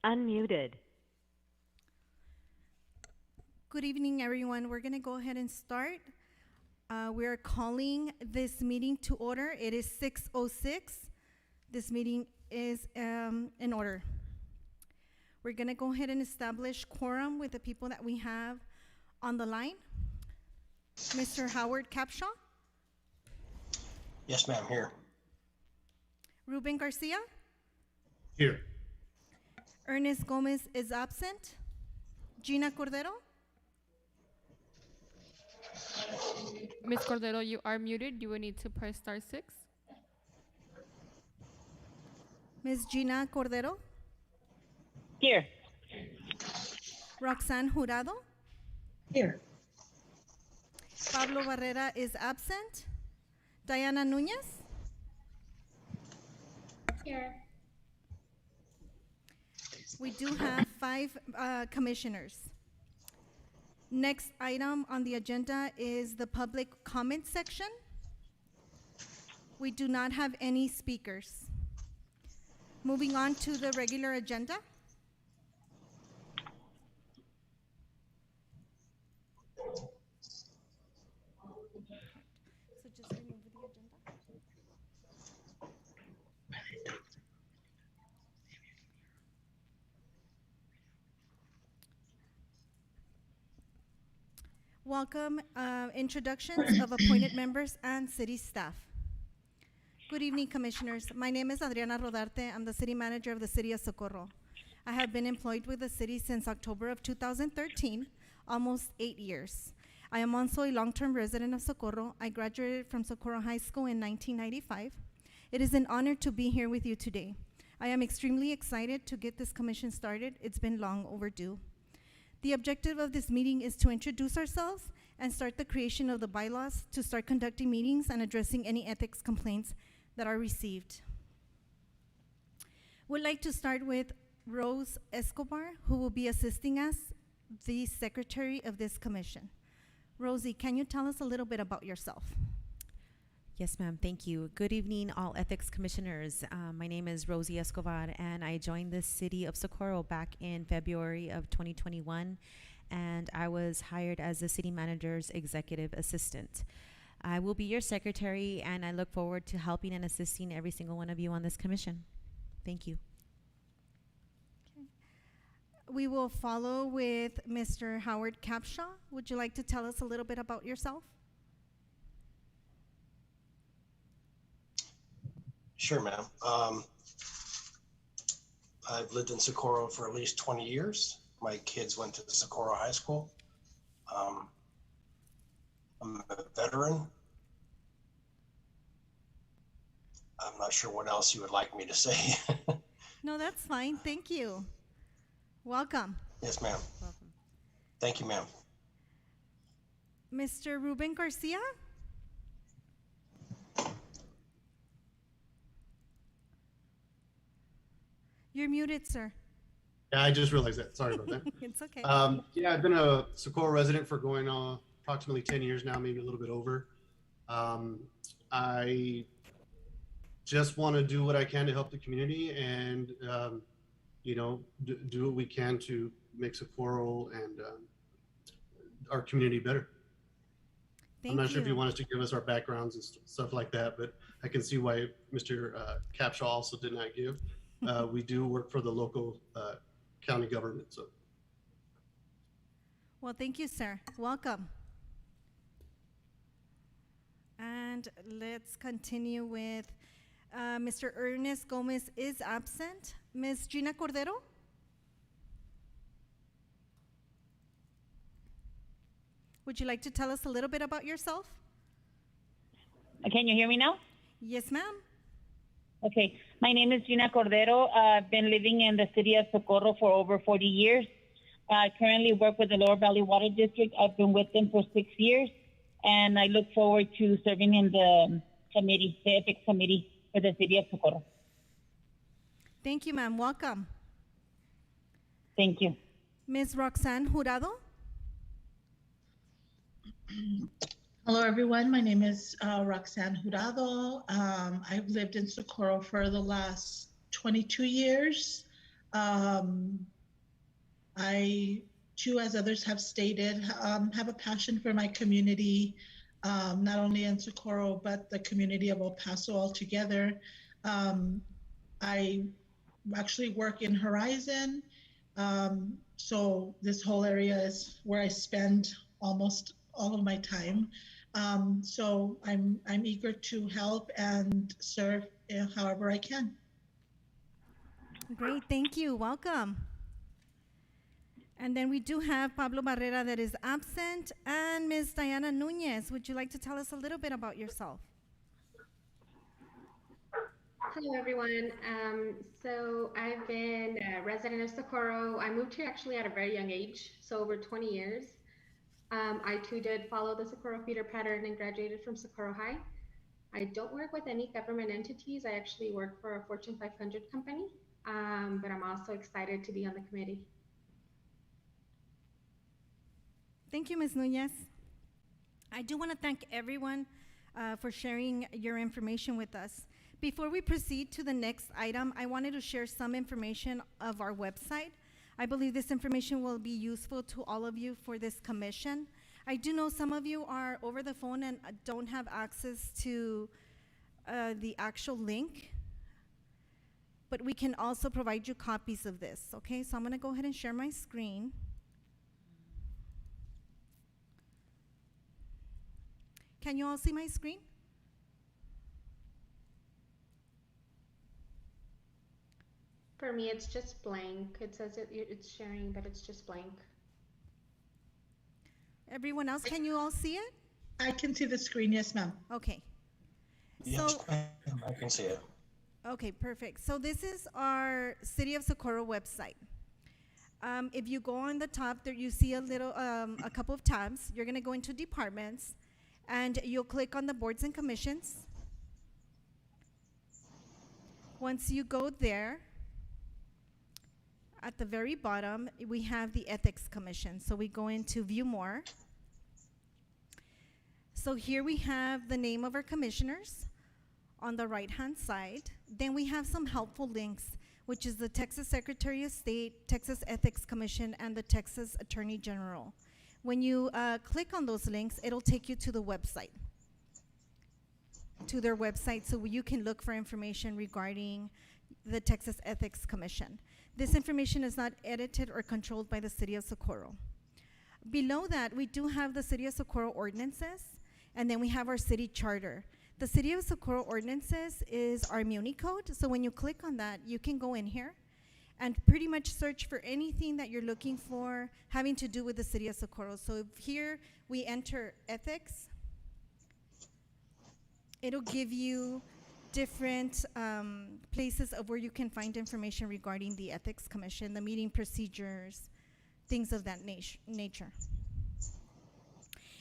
Unmuted. Good evening, everyone. We're going to go ahead and start. We are calling this meeting to order. It is 6:06. This meeting is in order. We're going to go ahead and establish quorum with the people that we have on the line. Mr. Howard Capshaw, Yes, ma'am, here. Ruben Garcia, Here. Ernest Gomez is absent. Gina Cordero, Ms. Cordero, you are muted. You will need to press *6. Ms. Gina Cordero, Here. Roxanne Jurado, Here. Pablo Barrera is absent. Diana Nunez, Here. we do have 5 commissioners. Next item on the agenda is the public comment section. We do not have any speakers. Moving on to the regular agenda. So just remove the agenda. Welcome, introductions of appointed members and city staff. Good evening, commissioners. My name is Adriana Rodarte. I'm the city manager of the city of Socorro. I have been employed with the city since October of 2013, almost 8 years. I am also a long-term resident of Socorro. I graduated from Socorro High School in 1995. It is an honor to be here with you today. I am extremely excited to get this commission started. It's been long overdue. The objective of this meeting is to introduce ourselves and start the creation of the bylaws to start conducting meetings and addressing any ethics complaints that are received. We'd like to start with Rose Escobar, who will be assisting us, the secretary of this commission. Rosie, can you tell us a little bit about yourself? Yes, ma'am. Thank you. Good evening, all ethics commissioners. My name is Rosie Escobar, and I joined the city of Socorro back in February of 2021, and I was hired as the city manager's executive assistant. I will be your secretary, and I look forward to helping and assisting every single one of you on this commission. Thank you. We will follow with Mr. Howard Capshaw. Would you like to tell us a little bit about yourself? Sure, ma'am. I've lived in Socorro for at least 20 years. My kids went to Socorro High School. I'm a veteran. I'm not sure what else you would like me to say. No, that's fine. Thank you. Welcome. Yes, ma'am. Welcome. Thank you, ma'am. Mr. Ruben Garcia? You're muted, sir. Yeah, I just realized that. Sorry about that. It's okay. Yeah, I've been a Socorro resident for going on approximately 10 years now, maybe a little bit over. I just want to do what I can to help the community and, do what we can to make Socorro and our community better. Thank I'm not you. sure if you want us to give us our backgrounds and stuff like that, but I can see why Mr. Capshaw also did not give. We do work for the local county government. So, Well, thank you, sir. Welcome. And let's continue with Mr. Ernest Gomez is absent. Ms. Gina Cordero? Would you like to tell us a little bit about yourself? Can you hear me now? Yes, ma'am. Okay. My name is Gina Cordero. I've been living in the city of Socorro for over 40 years. I currently work with the Lower Valley Water District. I've been with them for 6 years, and I look forward to serving in the committee, the ethics committee for the city of Socorro. Thank you, ma'am. Welcome. Thank you. Ms. Roxanne Jurado? Hello, everyone. My name is Roxanne Jurado. I've lived in Socorro for the last 22 years. I, too, as others have stated, have a passion for my community, not only in Socorro, but the community of El Paso altogether. I actually work in Horizon. So this whole area is where I spend almost all of my time. So I'm eager to help and serve however I can. Great, thank you. Welcome. And then we do have Pablo Barrera that is absent, and Ms. Diana Nunez. Would you like to tell us a little bit about yourself? Hello, everyone. So I've been a resident of Socorro. I moved here actually at a very young age, so over 20 years. I too did follow the Socorro feeder pattern and graduated from Socorro High. I don't work with any government entities. I actually work for a Fortune 500 company, but I'm also excited to be on the committee. Thank you, Ms. Nunez. I do want to thank everyone for sharing your information with us. Before we proceed to the next item, I wanted to share some information of our website. I believe this information will be useful to all of you for this commission. I do know some of you are over the phone and don't have access to the actual link, but we can also provide you copies of this, okay? So I'm gonna go ahead and share my screen. Can you all see my screen? For me, it's just blank. It says it's sharing, but it's just blank. Everyone else, can you all see it? I can see the screen, yes, ma'am. Okay. Yes, So, ma'am, I can see it. okay, perfect. So this is our City of Socorro website. If you go on the top there, you see a little, a couple of tabs. You're gonna go into departments, and you'll click on the boards and commissions. Once you go there, at the very bottom, we have the Ethics Commission. So we go into View More. So here we have the name of our commissioners on the right-hand side. Then we have some helpful links, which is the Texas Secretary of State, Texas Ethics Commission, and the Texas Attorney General. When you click on those links, it'll take you to the website, to their website, so you can look for information regarding the Texas Ethics Commission. This information is not edited or controlled by the City of Socorro. Below that, we do have the City of Socorro ordinances, and then we have our city charter. The City of Socorro ordinances is our Muni code, so when you click on that, you can go in here and pretty much search for anything that you're looking for having to do with the City of Socorro. So if here we enter ethics, it'll give you different places of where you can find information regarding the Ethics Commission, the meeting procedures, things of that nature.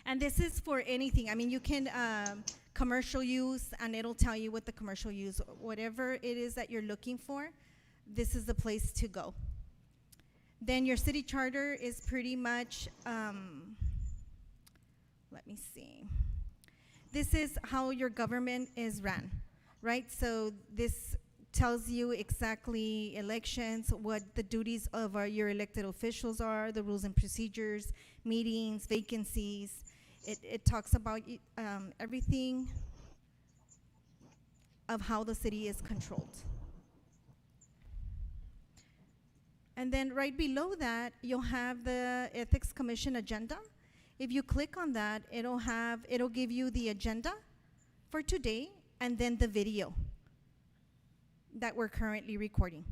And this is for anything. I mean, you can commercial use, and it'll tell you what the commercial use, whatever it is that you're looking for, this is the place to go. Then your city charter is pretty much, let me see. This is how your government is ran, right? So this tells you exactly elections, what the duties of your elected officials are, the rules and procedures, meetings, vacancies. It talks about everything of how the city is controlled. And then right below that, you'll have the Ethics Commission agenda. If you click on that, it'll give you the agenda for today and then the video that we're currently recording.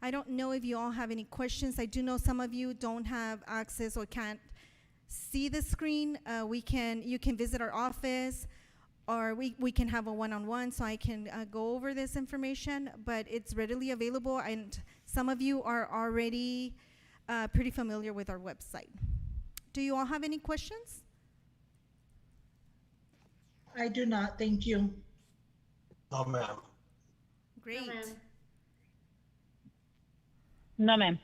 I don't know if you all have any questions. I do know some of you don't have access or can't see the screen. You can visit our office, or we can have a one-on-one so I can go over this information, but it's readily available, and some of you are already pretty familiar with our website. Do you all have any questions? I do not, thank you. No, ma'am. Great. No, ma'am. No, ma'am.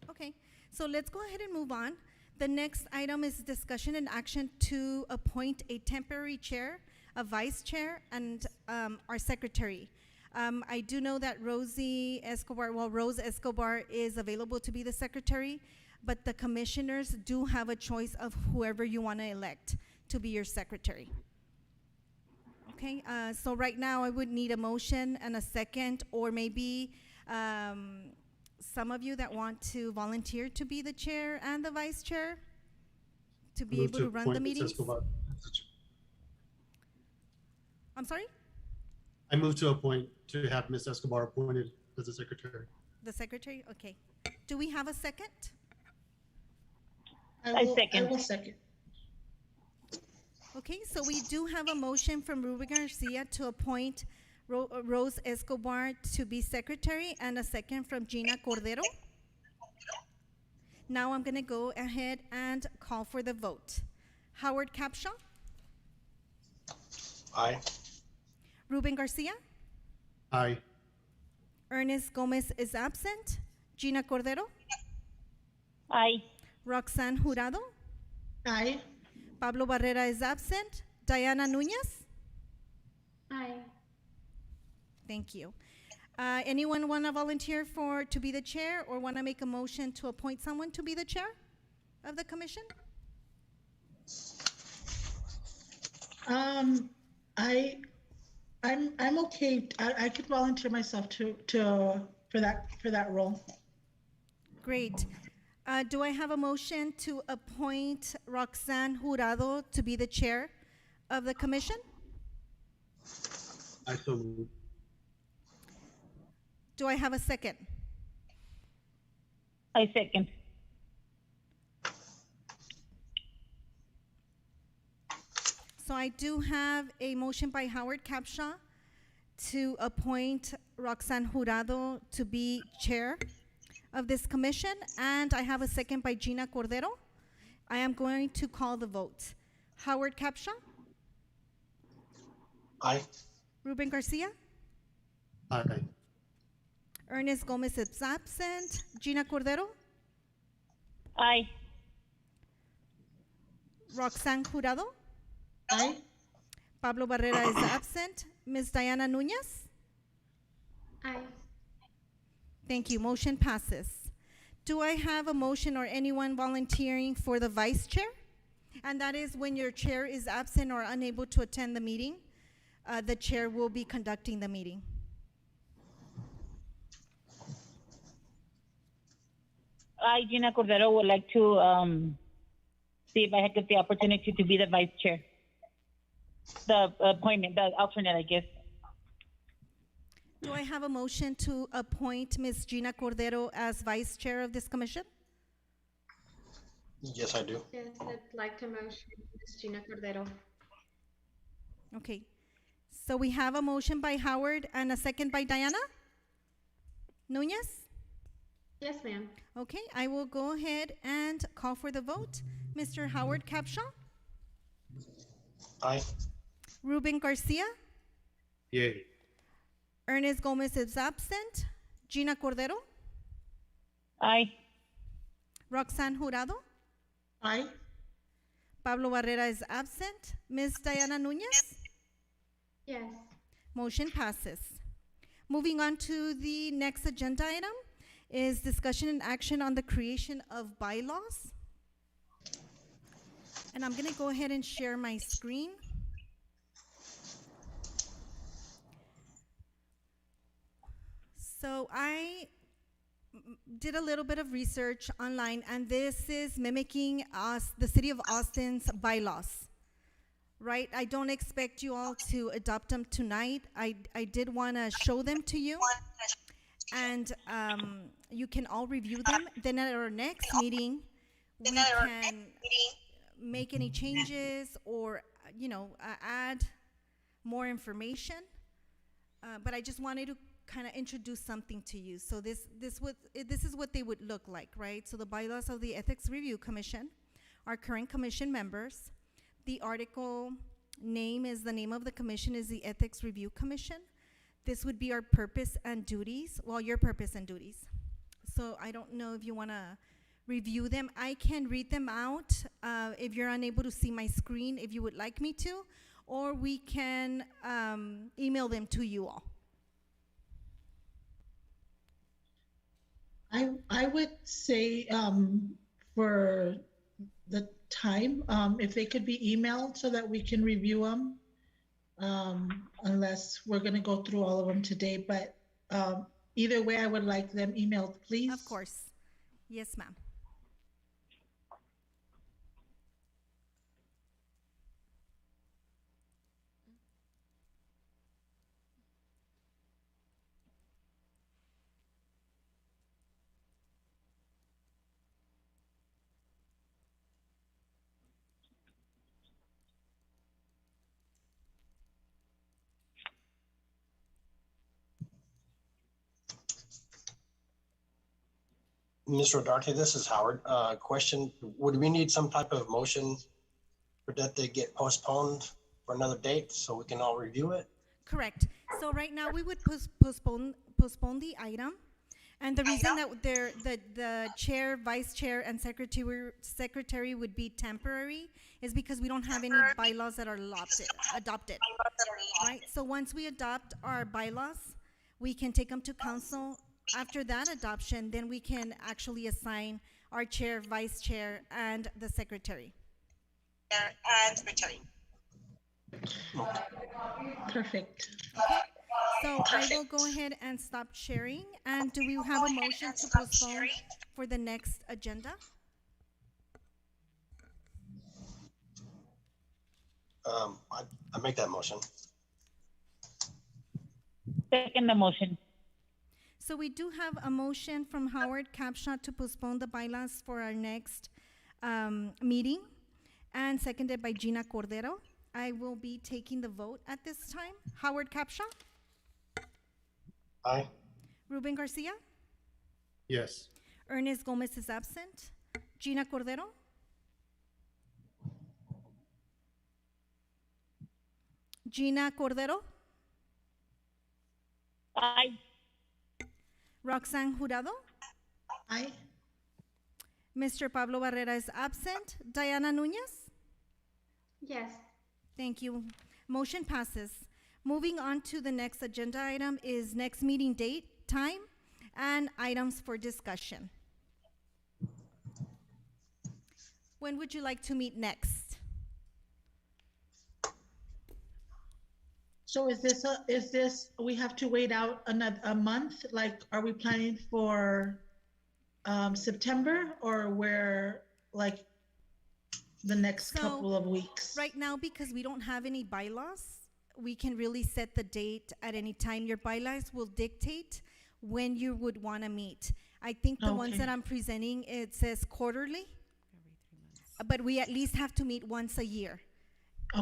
Okay, so let's go ahead and move on. The next item is discussion and action to appoint a temporary chair, a vice chair, and our secretary. I do know that Rose Escobar is available to be the secretary, but the commissioners do have a choice of whoever you want to elect to be your secretary. Okay, so right now I would need a motion and a second, or maybe some of you that want to volunteer to be the chair and the vice chair to be able to run the appoint Ms. meetings. Escobar. I'm sorry? I move to appoint, to have Ms. Escobar appointed as the secretary. The secretary? Okay. Do we have a second? I second. will second. Okay, so we do have a motion from Ruben Garcia to appoint Rose Escobar to be secretary, and a second from Gina Cordero. Now I'm going to go ahead and call for the vote. Howard Capshaw, Aye. Ruben Garcia, Aye. Ernest Gomez is absent, Gina Cordero, Aye. Roxanne Jurado, Aye. Pablo Barrera is absent, Diana Nunez. Aye. Thank you. Anyone want to volunteer to be the chair, or want to make a motion to appoint someone to be the chair of the commission? I'm okay. I could volunteer myself for that role. Great. Do I have a motion to appoint Roxanne Jurado to be the chair of the commission? I so move. Do I have a second? I second. So I do have a motion by Howard Capshaw to appoint Roxanne Jurado to be chair of this commission, and I have a second by Gina Cordero. I am going to call the vote. Howard Capshaw, Aye. Ruben Garcia, Aye. Ernest Gomez is absent, Gina Cordero, Aye. Roxanne Jurado, Aye. Pablo Barrera is absent, Ms. Diana Nunez. Aye. Thank you. Motion passes. Do I have a motion or anyone volunteering for the vice chair? And that is when your chair is absent or unable to attend the meeting, the chair will be conducting the meeting. I, Gina Cordero, would like to see if I get the opportunity to be the vice chair. The appointment, the alternate, I guess. Do I have a motion to appoint Ms. Gina Cordero as vice chair of this commission? Yes, I do. Yes, I'd like to motion Ms. Gina Cordero. Okay. So we have a motion by Howard and a second by Diana Nunez? Yes, ma'am. Okay, I will go ahead and call for the vote. Mr. Howard Capshaw, Aye. Ruben Garcia, Yay. Ernest Gomez is absent, Gina Cordero, Aye. Roxanne Jurado, Aye. Pablo Barrera is absent, Ms. Diana Nunez. Yes. Motion passes. Moving on to the next agenda item is discussion and action on the creation of bylaws. And I'm going to go ahead and share my screen. So I did a little bit of research online, and this is mimicking the city of Austin's bylaws, right? I don't expect you all to adopt them tonight. I did want to show them to you, and you can all review them. Then at our next meeting, we can make any changes or, add more information. But I just wanted to kind of introduce something to you. So this is what they would look like, right? So the bylaws of the Ethics Review Commission, our current commission members. The article name is the name of the commission is the Ethics Review Commission. This would be our purpose and duties, well, your purpose and duties. So I don't know if you want to review them. I can read them out if you're unable to see my screen, if you would like me to, or we can email them to you all. I would say for the time, if they could be emailed so that we can review them, unless we're going to go through all of them today. But either way, I would like them emailed, please. Of course. Yes, ma'am. Ms. Rodarte, this is Howard. Question, would we need some type of motion for that they get postponed for another date so we can all review it? Correct. So right now we would postpone the item. And the reason that the chair, vice chair, and secretary would be temporary is because we don't have any bylaws that are adopted, right? So once we adopt our bylaws, we can take them to council. After that adoption, then we can actually assign our chair, vice chair, and the secretary. Perfect. Okay. So I will go ahead and stop sharing. And do we have a motion to postpone for the next agenda? I make that motion. Second the motion. So we do have a motion from Howard Capshaw to postpone the bylaws for our next meeting, and seconded by Gina Cordero. I will be taking the vote at this time. Howard Capshaw? Aye. Ruben Garcia? Yes. Ernest Gomez is absent. Gina Cordero? Gina Cordero? Aye. Roxanne Jurado? Aye. Mr. Pablo Barrera is absent. Diana Nunez? Yes. Thank you. Motion passes. Moving on to the next agenda item is next meeting date, time, and items for discussion. When would you like to meet next? So is this, we have to wait out a month? Like, are we planning for September, or we're like the next couple of weeks? Right now, because we don't have any bylaws, we can really set the date at any time. Your bylaws will dictate when you would want to meet. I think the ones that I'm presenting, it says quarterly, but we at least have to meet once a year.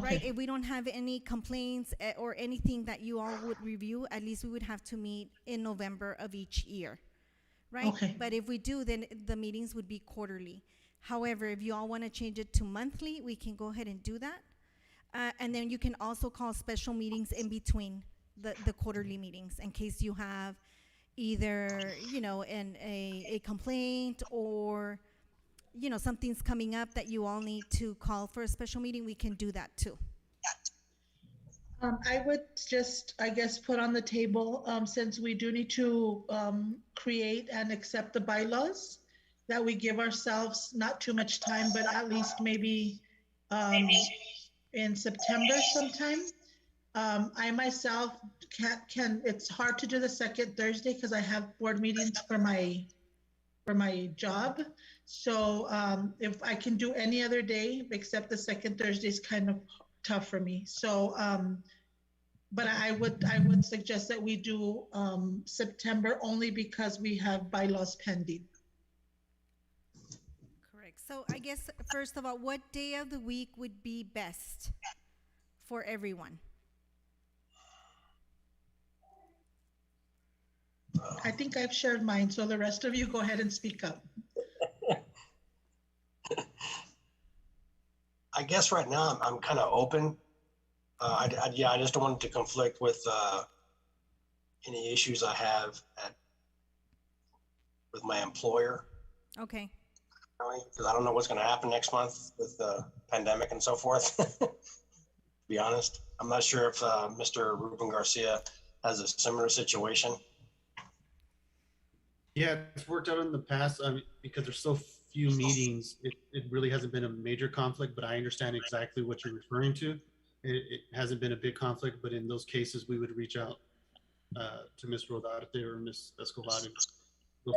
Right? If we don't have any complaints or anything that you all would review, at least we would have to meet in November of each year. Right? But if we do, then the meetings would be quarterly. However, if you all want to change it to monthly, we can go ahead and do that. And then you can also call special meetings in between the quarterly meetings in case you have either, a complaint, or, something's coming up that you all need to call for a special meeting. We can do that too. I would just, I guess, put on the table, since we do need to create and accept the bylaws, that we give ourselves not too much time, but at least maybe in September sometime. I myself can, it's hard to do the second Thursday because I have board meetings for my job. So if I can do any other day except the second Thursday is kind of tough for me. So, but I would suggest that we do September, only because we have bylaws pending. Correct. So I guess, first of all, what day of the week would be best for everyone? I think I've shared mine, so the rest of you go ahead and speak up. I guess right now I'm kind of open. I just don't want it to conflict with any issues I have with my employer. Okay. Because I don't know what's going to happen next month with the pandemic and so forth. To be honest, I'm not sure if Mr. Ruben Garcia has a similar situation. Yeah, it's worked out in the past. Because there's so few meetings, it really hasn't been a major conflict, but I understand exactly what you're referring to. It hasn't been a big conflict, but in those cases, we would reach out to Ms. Rodarte or Ms. Escobar and go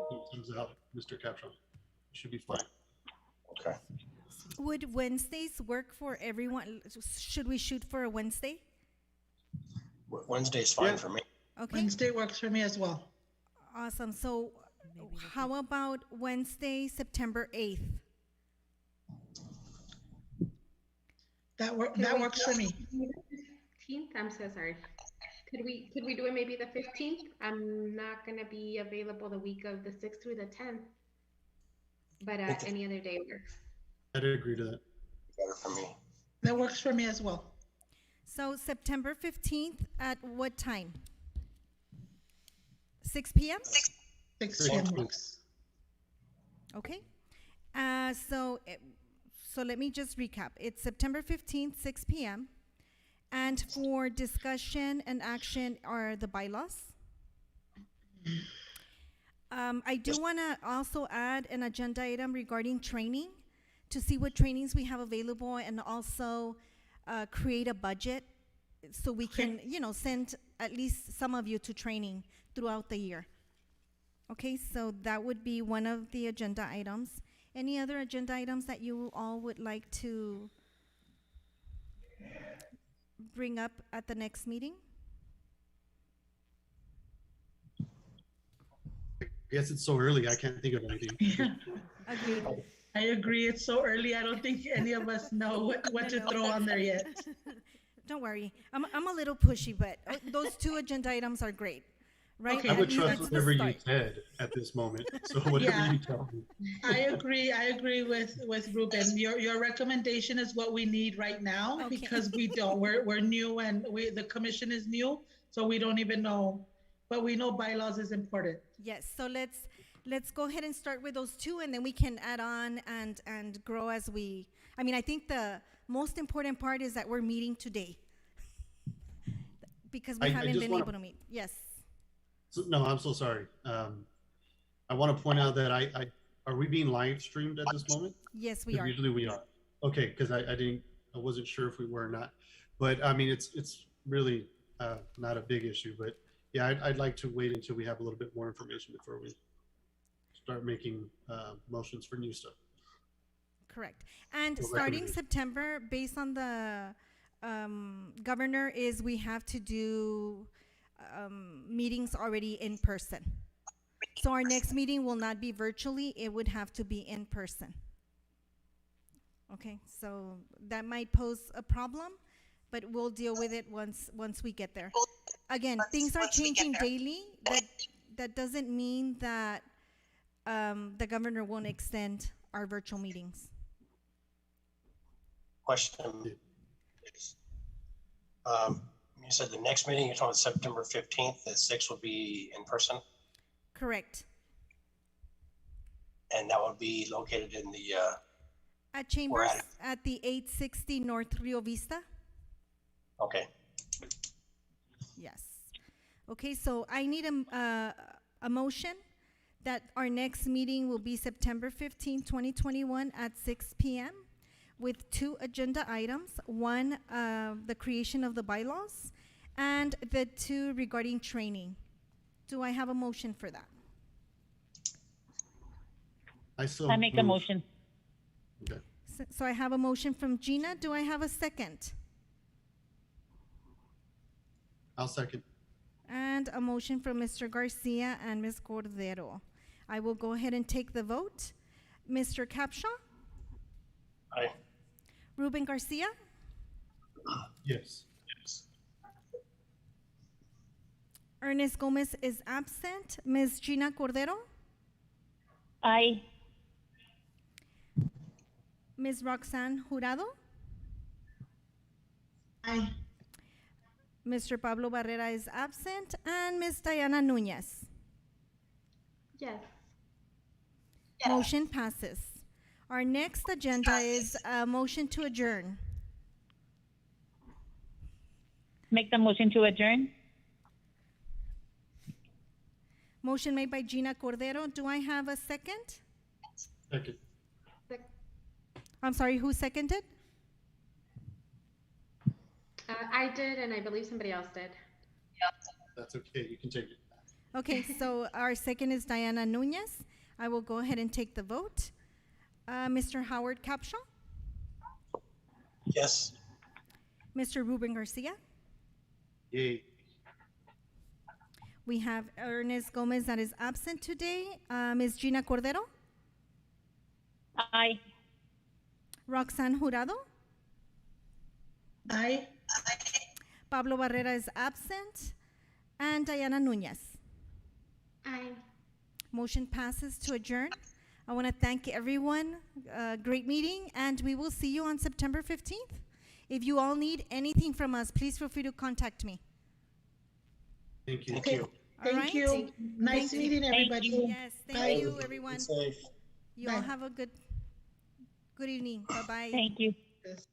from things out, Mr. Capshaw. Should be fine. Okay. Would Wednesdays work for everyone? Should we shoot for a Wednesday? Wednesday's fine Yeah. for me. Okay, Wednesday works for me as well. awesome. So Maybe we how about Wednesday, September 8th? That we works do for me. the 15th? I'm so sorry. Could we do it maybe the 15th? I'm not gonna be available the week of the 6th through the 10th, but Okay. any other day works. I'd agree to that. Better for me. That works for me as well. So September 15th at what time? 6 p.m.? 6 p.m. works. Okay. So let me just recap. It's September 15th, 6 p.m. And for discussion and action are the bylaws. I do want to also add an agenda item regarding training to see what trainings we have available and also create a budget so we can, send at least some of you to training throughout the year. Okay, so that would be one of the agenda items. Any other agenda items that you all would like to bring up at the next meeting? I guess it's so early, I can't think of anything. Agreed. I agree. It's so early. I don't think any of us know what to throw on there yet. Don't worry. I'm a little pushy, but those two agenda items are great, right? Okay. I At would least trust that's the whatever you start. said at this moment. So whatever Yeah. you tell me. I agree with Ruben. Your recommendation is what we need right now Okay. because we're new and the commission is new, so we don't even know, but we know bylaws is important. Yes, so let's go ahead and start with those two, and then we can add on and grow as we. I mean, I think the most important part is that we're meeting today because we I haven't just been wanna- able to meet. Yes. So, no, I'm so sorry. I want to point out that are we being live streamed at this moment? Yes, we 'Cause are. usually we are. Okay, because I wasn't sure if we were or not. But I mean, it's really not a big issue. But yeah, I'd like to wait until we have a little bit more information before we start making motions for new stuff. Correct. And Or starting recommendation. September, based on the governor, is we have to do meetings already in person. So our next meeting will not be virtually, it would have to be in person. Okay, so that might pose a problem, but we'll deal with it once we get there. Again, things are changing daily. That doesn't mean that the governor won't extend our virtual meetings. Question. You said the next meeting, you're talking September 15th, the 6th will be in person, Correct. and that would be located in the, At Chambers, at it. at the 860 North Rio Vista? okay. Yes. Okay, so I need a motion that our next meeting will be September 15, 2021 at 6 p.m. with two agenda items. One, the creation of the bylaws, and the two regarding training. Do I have a motion for that? I make a move. motion. Okay. So I have a motion from Gina. Do I have a second? I'll second. And a motion from Mr. Garcia and Ms. Cordero. I will go ahead and take the vote. Mr. Capshaw? Aye. Ruben Garcia? Yes. Ernest Gomez is absent. Ms. Gina Cordero? Aye. Ms. Roxanne Jurado? Aye. Mr. Pablo Barrera is absent. And Ms. Diana Nunez? Yes. Motion passes. Our next agenda is a motion to adjourn. Make the motion to adjourn. Motion made by Gina Cordero. Do I have a second? Second. I'm sorry, who seconded? I did, and I believe somebody else did. That's okay. You can take it. Okay, so our second is Diana Nunez. I will go ahead and take the vote. Mr. Howard Capshaw, Yes. Mr. Ruben Garcia. Yay. We have Ernest Gomez that is absent today. Ms. Gina Cordero, Aye. Roxanne Jurado, Aye. Pablo Barrera is absent, and Diana Nunez. Aye. Motion passes to adjourn. I want to thank everyone. Great meeting, and we will see you on September 15th. If you all need anything from us, please feel free to contact me. Thank you. Thank you. Thank right. you. Nice Thank you. meeting everybody. Yes, thank Bye. you, everyone. Be safe. You all Bye. have a good evening. Bye-bye. Thank you. Yes.